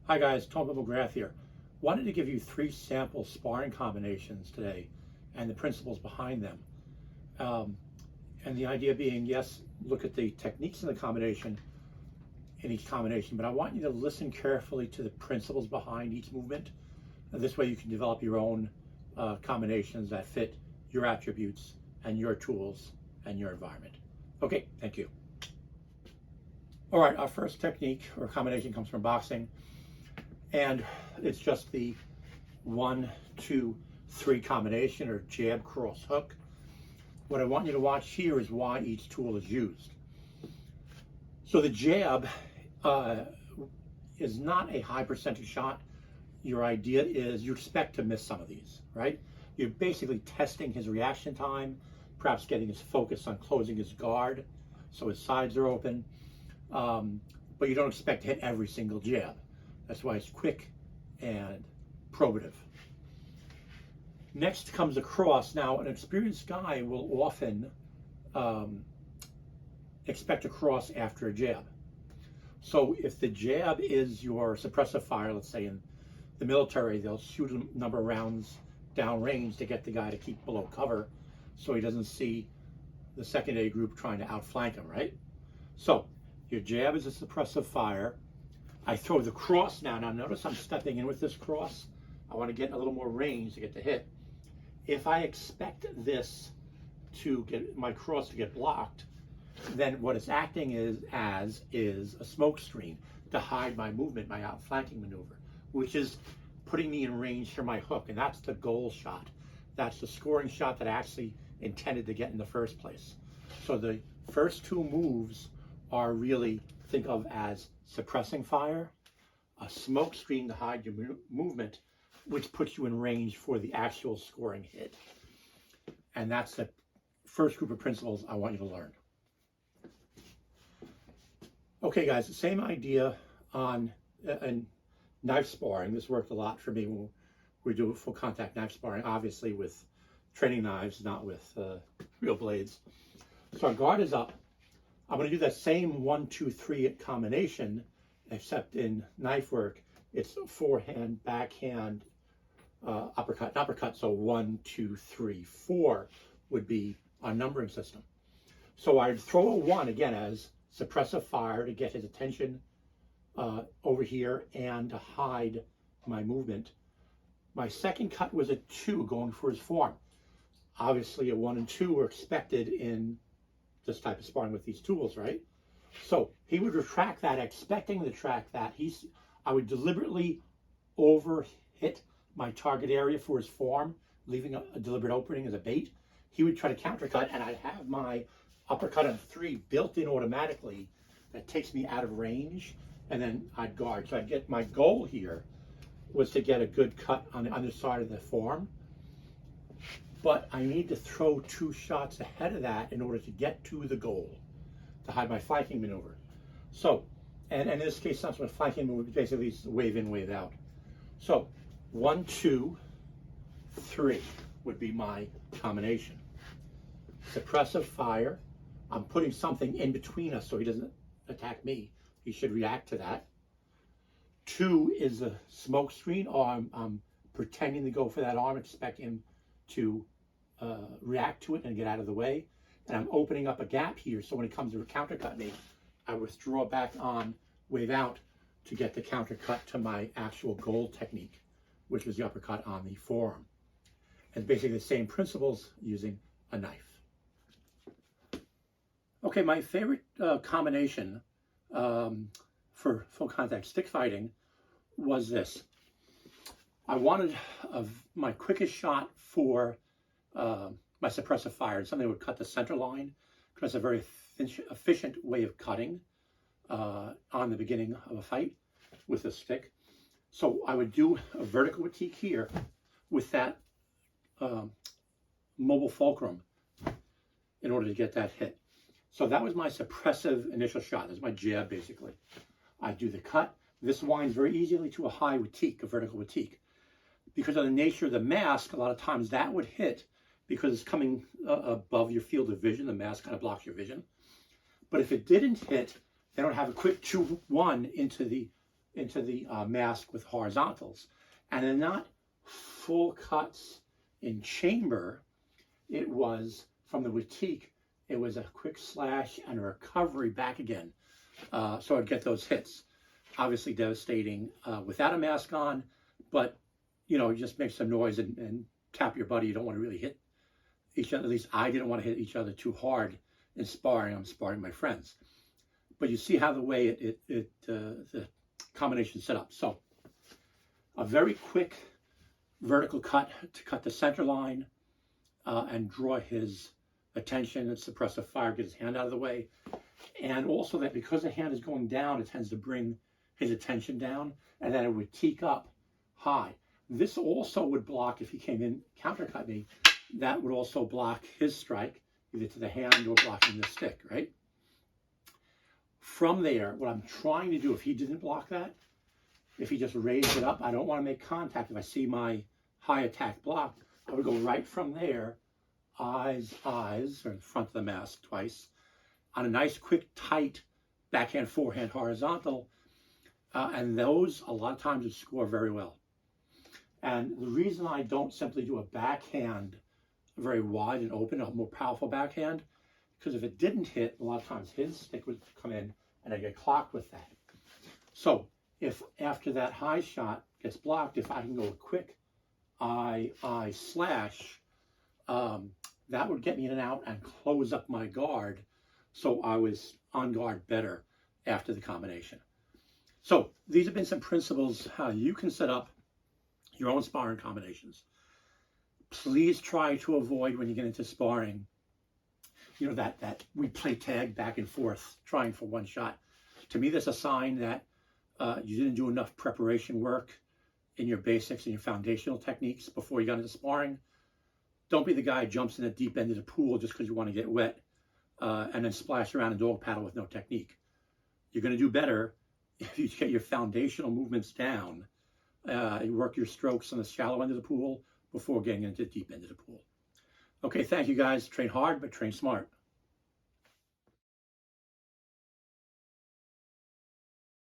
Hi guys, Tuhon Bill McGrath here. Wanted to give you 3 sample sparring combinations today and the principles behind them. And the idea being, yes, look at the techniques in the combination, in each combination, but I want you to listen carefully to the principles behind each movement. And this way you can develop your own combinations that fit your attributes and your tools and your environment. Okay, thank you. All right, our first technique or combination comes from boxing. And it's just the 1, 2, 3 combination, or jab, cross, hook. What I want you to watch here is why each tool is used. So the jab is not a high percentage shot. Your idea is you expect to miss some of these, right? You're basically testing his reaction time, perhaps getting his focus on closing his guard so his sides are open, but you don't expect to hit every single jab. That's why it's quick and probative. Next comes a cross. Now, an experienced guy will often expect a cross after a jab. So if the jab is your suppressive fire, let's say in the military, they'll shoot a number of rounds down range to get the guy to keep below cover so he doesn't see the secondary group trying to outflank him, right? So your jab is a suppressive fire. I throw the cross now. Now notice I'm stepping in with this cross. I want to get a little more range to get the hit. If I expect this to get my cross to get blocked, then what it's acting is a smoke screen to hide my movement, my outflanking maneuver, which is putting me in range for my hook. And that's the goal shot. That's the scoring shot that I actually intended to get in the first place. So the first 2 moves are really, think of as suppressing fire, a smoke screen to hide your movement, which puts you in range for the actual scoring hit. And that's the first group of principles I want you to learn. Okay guys, the same idea on knife sparring. This worked a lot for me when we do full contact knife sparring, obviously with training knives, not with real blades. So our guard is up. I'm going to do that same 1, 2, 3 combination, except in knife work, it's forehand, backhand, uppercut, and uppercut. So 1, 2, 3, 4 would be our numbering system. So I'd throw a 1 again as suppressive fire to get his attention over here and to hide my movement. My second cut was a 2 going for his form. Obviously a 1 and 2 were expected in this type of sparring with these tools, right? So he would retract that, expecting to track that. I would deliberately over hit my target area for his form, leaving a deliberate opening as a bait. He would try to countercut, and I'd have my uppercut on 3 built in automatically that takes me out of range, and then I'd guard. So I'd get, my goal here was to get a good cut on the underside of the form. But I need to throw 2 shots ahead of that in order to get to the goal, to hide my flanking maneuver. So, and in this case, that's what flanking maneuver basically is wave in, wave out. So 1, 2, 3 would be my combination. Suppressive fire. I'm putting something in between us so he doesn't attack me. He should react to that. 2 is a smoke screen, or I'm pretending to go for that arm, expect him to react to it and get out of the way. And I'm opening up a gap here, so when he comes to countercut me, I withdraw back on, wave out to get the countercut to my actual goal technique, which was the uppercut on the forearm. And basically the same principles using a knife. Okay, my favorite combination for full contact stick fighting was this. I wanted my quickest shot for my suppressive fire, something that would cut the center line, because it's a very efficient way of cutting on the beginning of a fight with a stick. So I would do a vertical critique here with that mobile fulcrum in order to get that hit. So that was my suppressive initial shot. That's my jab, basically. I do the cut. This winds very easily to a high critique, a vertical critique. Because of the nature of the mask, a lot of times that would hit because it's coming above your field of vision. The mask kind of blocks your vision. But if it didn't hit, then I would have a quick 2-1 into into the mask with horizontals. And they're not full cuts in chamber. It was from the boutique, it was a quick slash and a recovery back again. So I'd get those hits. Obviously devastating without a mask on, but you know, just make some noise and tap your buddy. You don't want to really hit each other. At least I didn't want to hit each other too hard in sparring. I'm sparring my friends. But you see how the way the combination set up. So a very quick vertical cut to cut the center line and draw his attention and suppress a fire, get his hand out of the way. And also that because the hand is going down, it tends to bring his attention down, and then it would teak up high. This also would block, if he came in, countercut me, that would also block his strike, either to the hand or blocking the stick, right? From there, what I'm trying to do, if he didn't block that, if he just raised it up, I don't want to make contact. If I see my high attack blocked, I would go right from there, eyes, or in front of the mask twice, on a nice, quick, tight backhand, forehand, horizontal. And those, a lot of times, would score very well. And the reason I don't simply do a backhand very wide and open, a more powerful backhand, because if it didn't hit, a lot of times his stick would come in and I get clocked with that. So if after that high shot gets blocked, if I can go a quick eye slash, that would get me in and out and close up my guard, so I was on guard better after the combination. So these have been some principles how you can set up your own sparring combinations. Please try to avoid, when you get into sparring, you know, that we play tag back and forth trying for one shot. To me, that's a sign that you didn't do enough preparation work in your basics and your foundational techniques before you got into sparring. Don't be the guy who jumps in the deep end of the pool just because you want to get wet and then splash around and dog paddle with no technique. You're going to do better if you get your foundational movements down. You work your strokes on the shallow end of the pool before getting into the deep end of the pool. Okay, thank you guys. Train hard, but train smart.